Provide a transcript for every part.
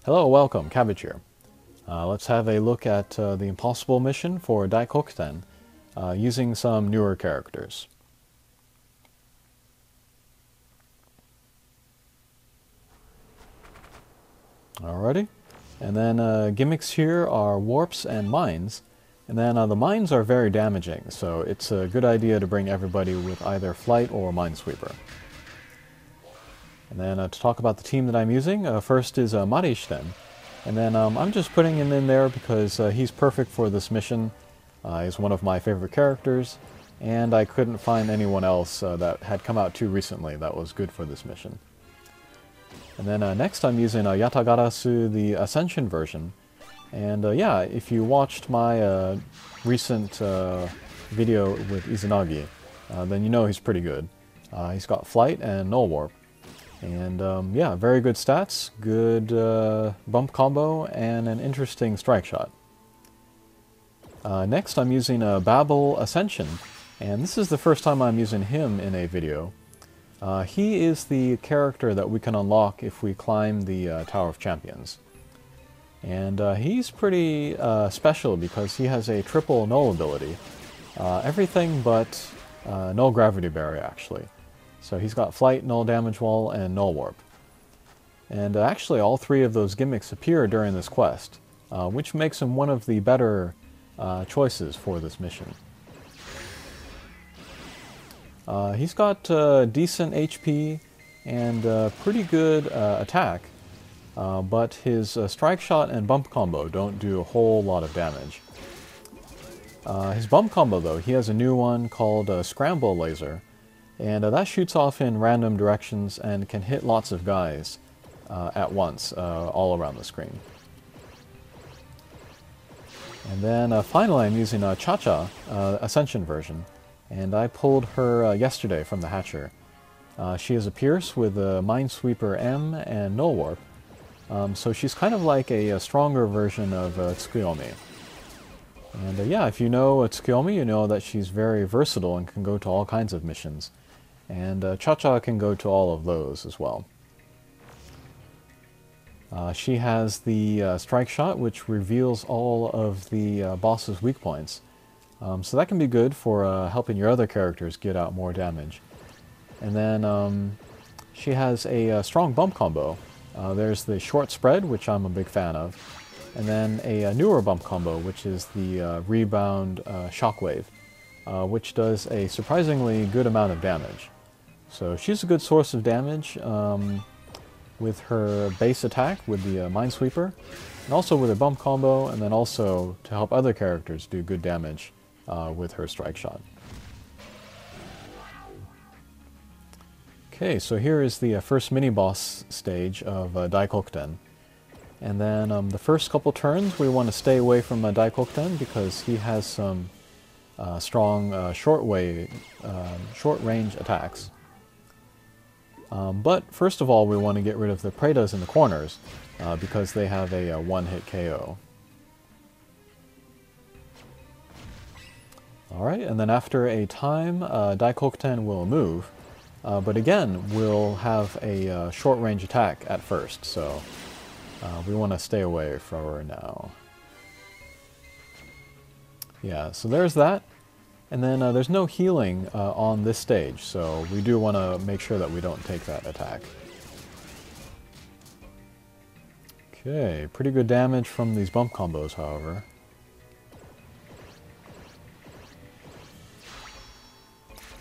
Hello, welcome, Cabbage here. Let's have a look at the impossible mission for Daikokuten using some newer characters. Alrighty, and then gimmicks here are warps and mines, and then the mines are very damaging, so it's a good idea to bring everybody with either flight or minesweeper. And then to talk about the team that I'm using, first is Marishten. And then I'm just putting him in there because he's perfect for this mission. He's one of my favorite characters, and I couldn't find anyone else that had come out too recently that was good for this mission. And then next I'm using Yatagarasu, the Ascension version. And yeah, if you watched my recent video with Izanagi, then you know he's pretty good. He's got flight and null warp. And yeah, very good stats, good bump combo, and an interesting strike shot. Next I'm using Babel Ascension, and this is the first time I'm using him in a video. He is the character that we can unlock if we climb the Tower of Champions. And he's pretty special because he has a triple null ability. Everything but null gravity barrier, actually. So he's got flight, null damage wall, and null warp. And actually all three of those gimmicks appear during this quest, which makes him one of the better choices for this mission. He's got decent HP and pretty good attack, but his strike shot and bump combo don't do a whole lot of damage. His bump combo though, he has a new one called Scramble Laser, and that shoots off in random directions and can hit lots of guys at once, all around the screen. And then finally I'm using Cha-Cha, Ascension version, and I pulled her yesterday from the hatcher. She has a Pierce with a Minesweeper M and Null Warp, so she's kind of like a stronger version of Tsukuyomi. And yeah, if you know Tsukuyomi, you know that she's very versatile and can go to all kinds of missions. And Cha-Cha can go to all of those as well. She has the strike shot, which reveals all of the boss's weak points. So that can be good for helping your other characters get out more damage. And then she has a strong bump combo. There's the short spread, which I'm a big fan of. And then a newer bump combo, which is the rebound shockwave, which does a surprisingly good amount of damage. So she's a good source of damage with her base attack with the Minesweeper, and also with her bump combo, and then also to help other characters do good damage with her strike shot. Okay, so here is the first mini-boss stage of Daikokuten. And then the first couple turns we want to stay away from Daikokuten because he has some strong short-range attacks. But first of all, we want to get rid of the Predas in the corners, because they have a one-hit KO. Alright, and then after a time, Daikokuten will move, but again, we'll have a short-range attack at first, so we want to stay away from her now. Yeah, so there's that. And then there's no healing on this stage, so we do want to make sure that we don't take that attack. Okay, pretty good damage from these bump combos, however.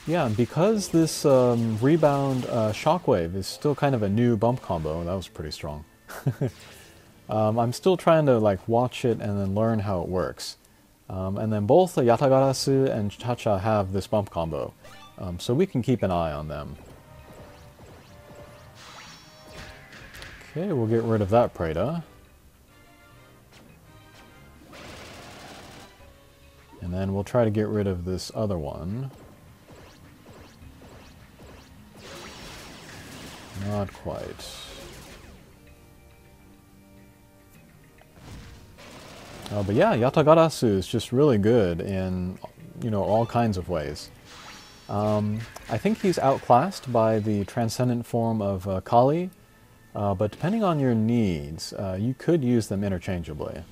Yeah, because this rebound shockwave is still kind of a new bump combo, that was pretty strong. I'm still trying to watch it and then learn how it works. And then both Yatagarasu and Cha-Cha have this bump combo, so we can keep an eye on them. Okay, we'll get rid of that Preda. And then we'll try to get rid of this other one. Not quite. But yeah, Yatagarasu is just really good in, all kinds of ways. I think he's outclassed by the transcendent form of Kali, but depending on your needs, you could use them interchangeably.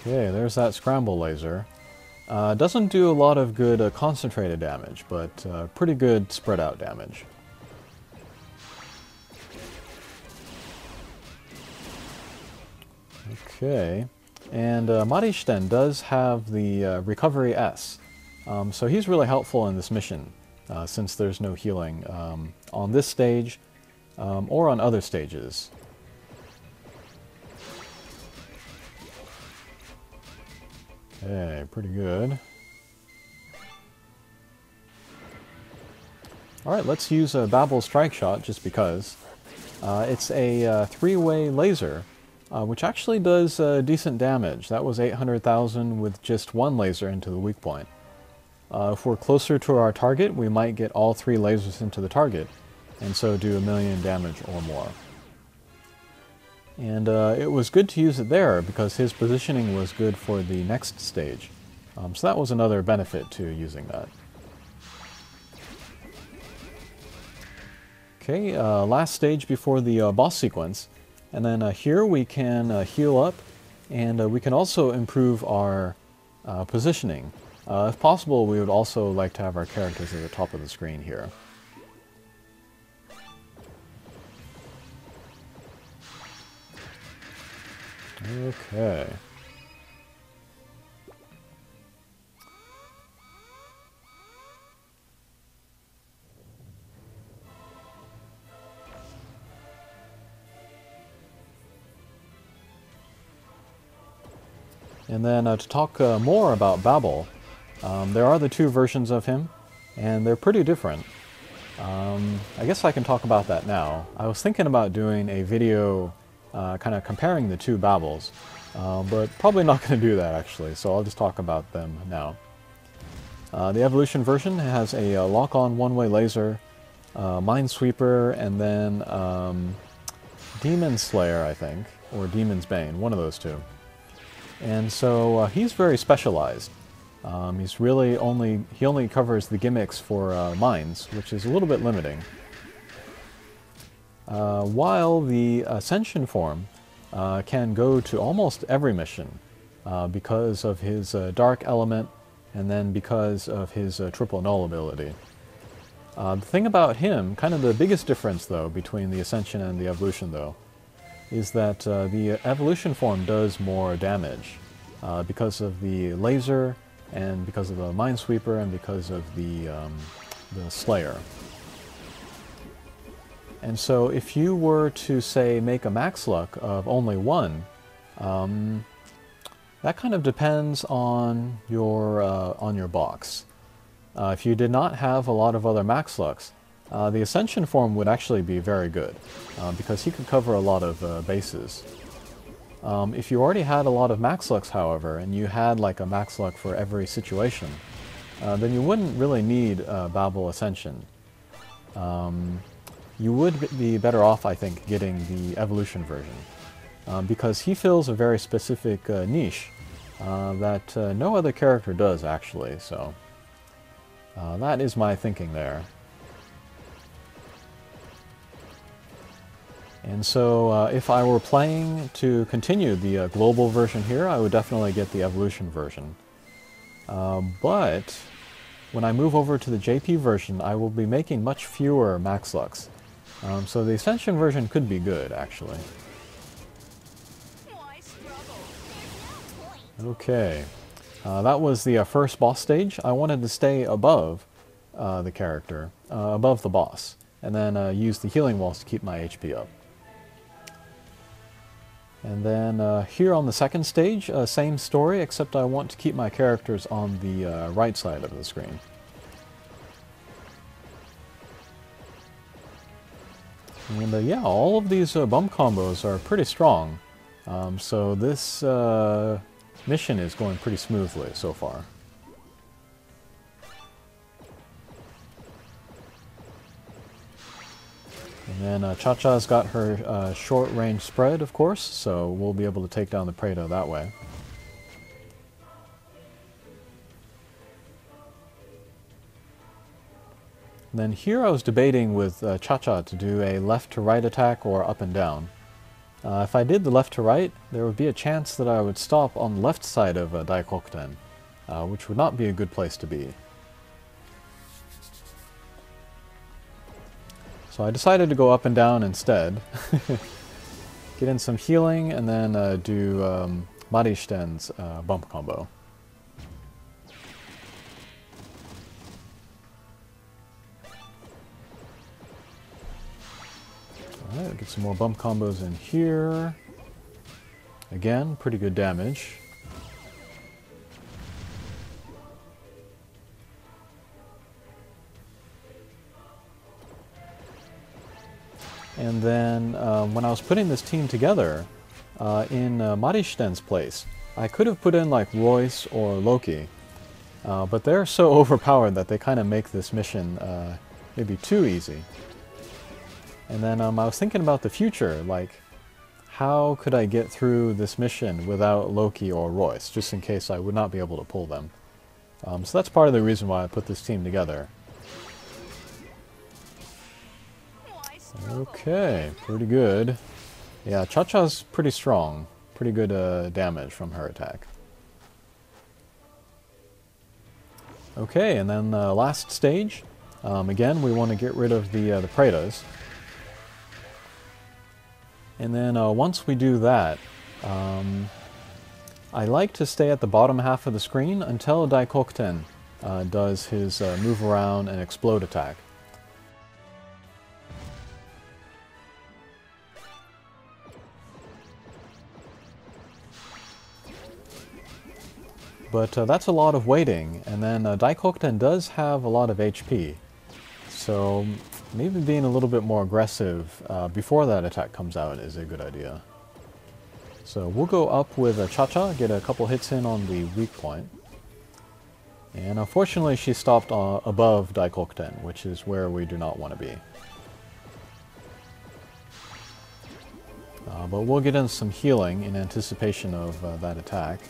Okay, there's that scramble laser. Doesn't do a lot of good concentrated damage, but pretty good spread out damage. Okay, and Marishiten does have the Recovery S, so he's really helpful in this mission, since there's no healing on this stage or on other stages. Okay, pretty good. Alright, let's use a Babel Strike Shot just because. It's a three-way laser, which actually does decent damage. That was 800,000 with just one laser into the weak point. If we're closer to our target, we might get all three lasers into the target, and so do 1,000,000 damage or more. And it was good to use it there because his positioning was good for the next stage. So that was another benefit to using that. Okay, last stage before the boss sequence. And then here we can heal up, and we can also improve our positioning. If possible, we would also like to have our characters at the top of the screen here. Okay. And then to talk more about Babel, there are the two versions of him, and they're pretty different. I guess I can talk about that now. I was thinking about doing a video kind of comparing the two Babels, but probably not going to do that actually, so I'll just talk about them now. The Evolution version has a lock-on one-way laser, Minesweeper, and then Demon Slayer, I think, or Demon's Bane, one of those two. And so he's very specialized. He only covers the gimmicks for mines, which is a little bit limiting. While the Ascension form can go to almost every mission because of his Dark Element and then because of his Triple Null ability. The thing about him, kind of the biggest difference though between the Ascension and the Evolution though, is that the Evolution form does more damage because of the laser and because of the Minesweeper and because of the Slayer. And so if you were to, say, make a max luck of only one, that kind of depends on your box. If you did not have a lot of other max lucks, the Ascension form would actually be very good, because he could cover a lot of bases. If you already had a lot of max lucks, however, and you had like a max luck for every situation, then you wouldn't really need Babel Ascension. You would be better off, I think, getting the Evolution version, because he fills a very specific niche that no other character does, actually, so that is my thinking there. And so if I were playing to continue the global version here, I would definitely get the Evolution version. But when I move over to the JP version, I will be making much fewer max lucks. So the Ascension version could be good, actually. Okay, that was the first boss stage. I wanted to stay above the character, above the boss, and then use the healing walls to keep my HP up. And then here on the second stage, same story, except I want to keep my characters on the right side of the screen. And yeah, all of these bump combos are pretty strong, so this mission is going pretty smoothly so far. And then Cha-Cha's got her short-range spread, of course, so we'll be able to take down the Prado that way. And then here I was debating with Cha-Cha to do a left to right attack or up and down. If I did the left to right, there would be a chance that I would stop on the left side of Daikokuten, which would not be a good place to be. So I decided to go up and down instead. Get in some healing and then do Marishiten's bump combo. Alright, get some more bump combos in here. Again, pretty good damage. And then when I was putting this team together, in Marishiten's place, I could have put in like Royce or Loki, but they're so overpowered that they kind of make this mission maybe too easy. And then I was thinking about the future, like how could I get through this mission without Loki or Royce, just in case I would not be able to pull them. So that's part of the reason why I put this team together. Okay, pretty good. Yeah, Cha-Cha's pretty strong. Pretty good damage from her attack. Okay, and then last stage. Again, we want to get rid of the Pretas. And then once we do that, I like to stay at the bottom half of the screen until Daikokuten does his move around and explode attack. But that's a lot of waiting, and then Daikokuten does have a lot of HP. So maybe being a little bit more aggressive before that attack comes out is a good idea. So we'll go up with Cha-Cha, get a couple hits in on the weak point. And unfortunately she stopped above Daikokuten, which is where we do not want to be. But we'll get in some healing in anticipation of that attack.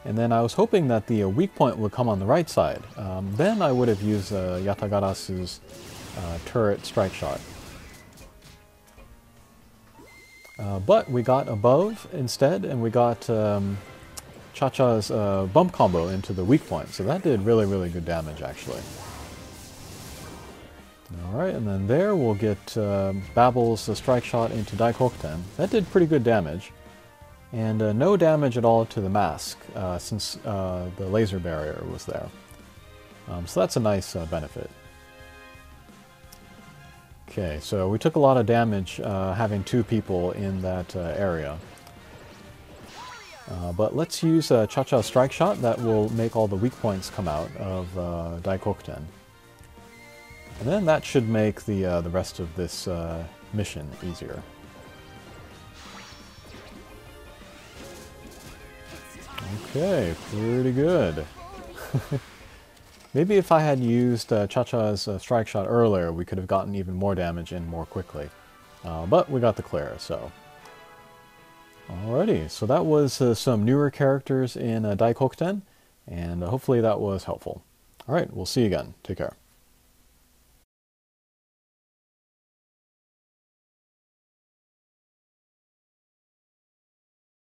And then I was hoping that the weak point would come on the right side. Then I would have used Yatagarasu's turret strike shot. But we got above instead, and we got Cha-Cha's bump combo into the weak point. So that did really, really good damage, actually. Alright, and then there we'll get Babel's strike shot into Daikokuten. That did pretty good damage. And no damage at all to the mask, since the laser barrier was there. So that's a nice benefit. Okay, so we took a lot of damage having two people in that area. But let's use Cha-Cha's strike shot. That will make all the weak points come out of Daikokuten. And then that should make the rest of this mission easier. Okay, pretty good. Maybe if I had used Cha-Cha's strike shot earlier, we could have gotten even more damage in more quickly. But we got the clear, so. Alrighty, so that was some newer characters in Daikokuten, and hopefully that was helpful. Alright, we'll see you again. Take care.